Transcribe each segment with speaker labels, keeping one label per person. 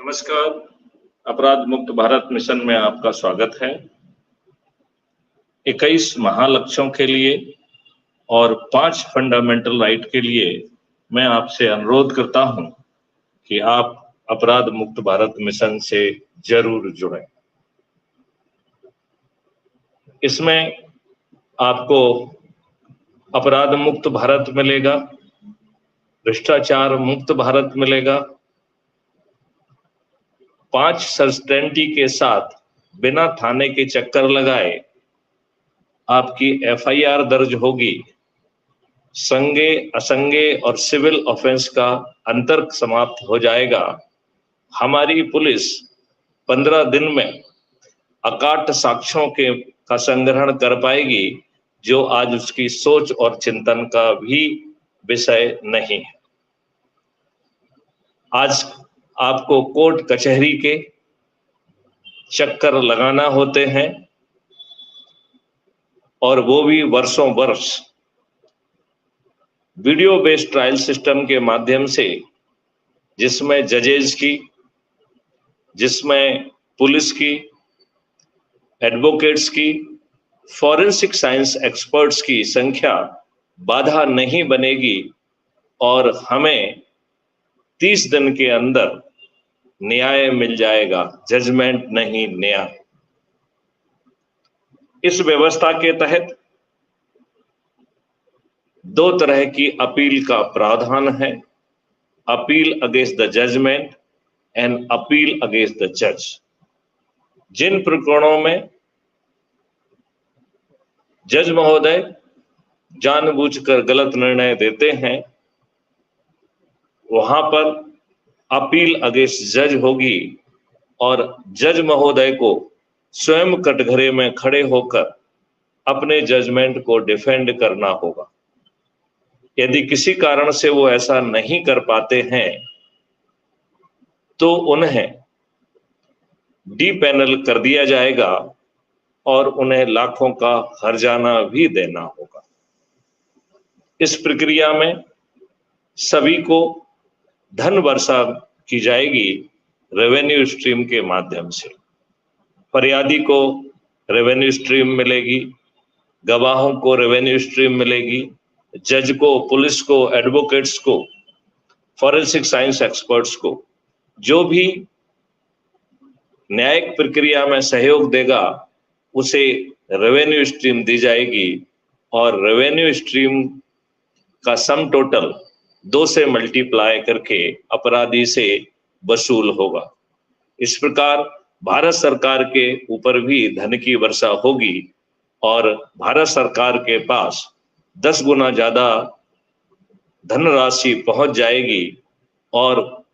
Speaker 1: नमस्कार। अपराध मुक्त भारत मिशन में आपका स्वागत है। 21 महालक्ष्यों के लिए और 5 फंडामेंटल राइट के लिए मैं आपसे अनुरोध करता हूं कि आप अपराध मुक्त भारत मिशन से जरूर जुड़ें। इसमें आपको अपराध मुक्त भारत मिलेगा, भ्रष्टाचार मुक्त भारत मिलेगा, 5 सर्टेनिटी के साथ बिना थाने के चक्कर लगाए आपकी एफआईआर दर्ज होगी, संज्ञे असंज्ञे और सिविल ऑफेंस का अंतर समाप्त हो जाएगा। हमारी पुलिस 15 दिन में अकाट साक्ष्यों का संग्रहण कर पाएगी, जो आज उसकी सोच और चिंतन का भी विषय नहीं है। आज आपको कोर्ट कचहरी के चक्कर लगाना होते हैं, और वो भी वर्षों वर्ष। वीडियो बेस्ड ट्रायल सिस्टम के माध्यम से, जिसमें जजेस की, जिसमें पुलिस की, एडवोकेट्स की, फॉरेंसिक साइंस एक्सपर्ट्स की संख्या बाधा नहीं बनेगी और हमें 30 दिन के अंदर न्याय मिल जाएगा, जजमेंट नहीं न्याय। इस व्यवस्था के तहत 2 तरह की अपील का प्रावधान है, appeal against the judgment and appeal against the जज। जिन प्रकरणों में जज महोदय जानबूझकर गलत निर्णय देते हैं, वहां पर अपील अगेंस्ट जज होगी और जज महोदय को स्वयं कटघरे में खड़े होकर अपने जजमेंट को डिफेंड करना होगा। यदि किसी कारण से वो ऐसा नहीं कर पाते हैं तो उन्हें डीपैनल कर दिया जाएगा और उन्हें लाखों का हर्जाना भी देना होगा। इस प्रक्रिया में सभी को धन वर्षा की जाएगी रेवेन्यू स्ट्रीम के माध्यम से। फरियादी को रेवेन्यू स्ट्रीम मिलेगी, गवाहों को रेवेन्यू स्ट्रीम मिलेगी, जज को, पुलिस को, एडवोकेट्स को, फॉरेंसिक साइंस एक्सपर्ट्स को, जो भी न्यायिक प्रक्रिया में सहयोग देगा उसे रेवेन्यू स्ट्रीम दी जाएगी और रेवेन्यू स्ट्रीम का सम टोटल 2 से मल्टीप्लाई करके अपराधी से वसूल होगा। इस प्रकार भारत सरकार के ऊपर भी धन की वर्षा होगी और भारत सरकार के पास 10 गुना ज्यादा धनराशि पहुंच जाएगी और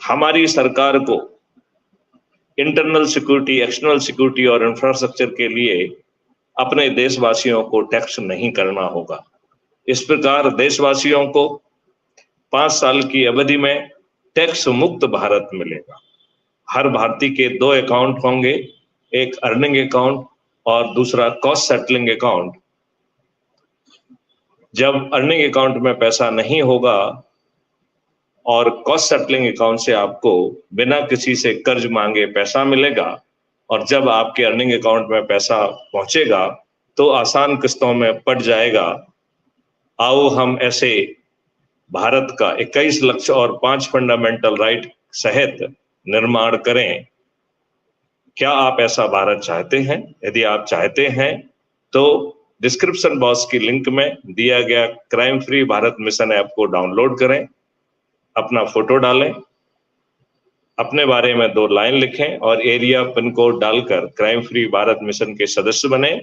Speaker 1: हमारी सरकार को इंटरनल सिक्योरिटी, एक्सटर्नल सिक्योरिटी और इंफ्रास्ट्रक्चर के लिए अपने देशवासियों को टैक्स नहीं करना होगा। इस प्रकार देशवासियों को 5 साल की अवधि में टैक्स मुक्त भारत मिलेगा। हर भारतीय के 2 अकाउंट होंगे, एक अर्निंग अकाउंट और दूसरा कॉस्ट सेटलिंग अकाउंट। जब अर्निंग अकाउंट में पैसा नहीं होगा और कॉस्ट सेटलिंग अकाउंट से आपको बिना किसी से कर्ज मांगे पैसा मिलेगा, और जब आपके अर्निंग अकाउंट में पैसा पहुंचेगा तो आसान किस्तों में पड़ जाएगा। आओ हम ऐसे भारत का 21 लक्ष्य और 5 फंडामेंटल राइट सहित निर्माण करें। क्या आप ऐसा भारत चाहते हैं? यदि आप चाहते हैं तो डिस्क्रिप्शन बॉक्स की लिंक में दिया गया crime free Bharat mission app को डाउनलोड करें, अपना फोटो डालें, अपने बारे में 2 लाइन लिखें और एरिया पिन कोड डालकर क्राइम फ्री भारत मिशन के सदस्य बने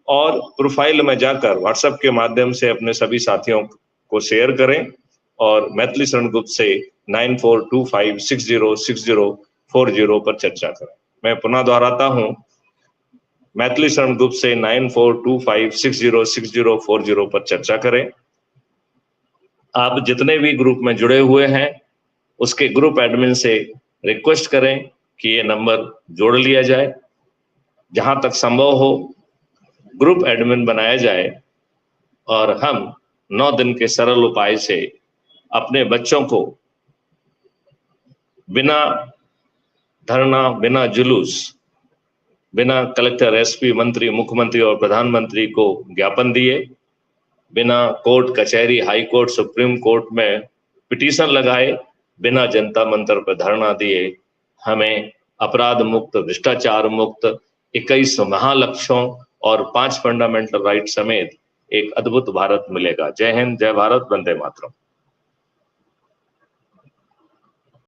Speaker 1: और प्रोफाइल में जाकर व्हाट्सएप के माध्यम से अपने सभी साथियों को शेयर करें और मैथिली शरण गुप्त से 9425606040 पर चर्चा करें। मैं पुनः दोहराता हूं, मैथिली शरण गुप्त से 9425606040 पर चर्चा करें। आप जितने भी ग्रुप में जुड़े हुए हैं उसके ग्रुप एडमिन से रिक्वेस्ट करें कि ये नंबर जोड़ लिया जाए। जहां तक संभव हो ग्रुप एडमिन बनाया जाए और हम 9 दिन के सरल उपाय से अपने बच्चों को बिना धरना, बिना जुलूस, बिना कलेक्टर, एसपी, मंत्री, मुख्यमंत्री और प्रधानमंत्री को ज्ञापन दिए, बिना कोर्ट कचहरी, हाई कोर्ट, सुप्रीम कोर्ट में पिटीशन लगाए, बिना जनता मंतर पर धरना दिए हमें अपराध मुक्त, भ्रष्टाचार मुक्त 21 महालक्ष्यों और 5 फंडामेंटल राइट समेत एक अद्भुत भारत मिलेगा। जय हिंद, जय भारत, वंदे मातरम।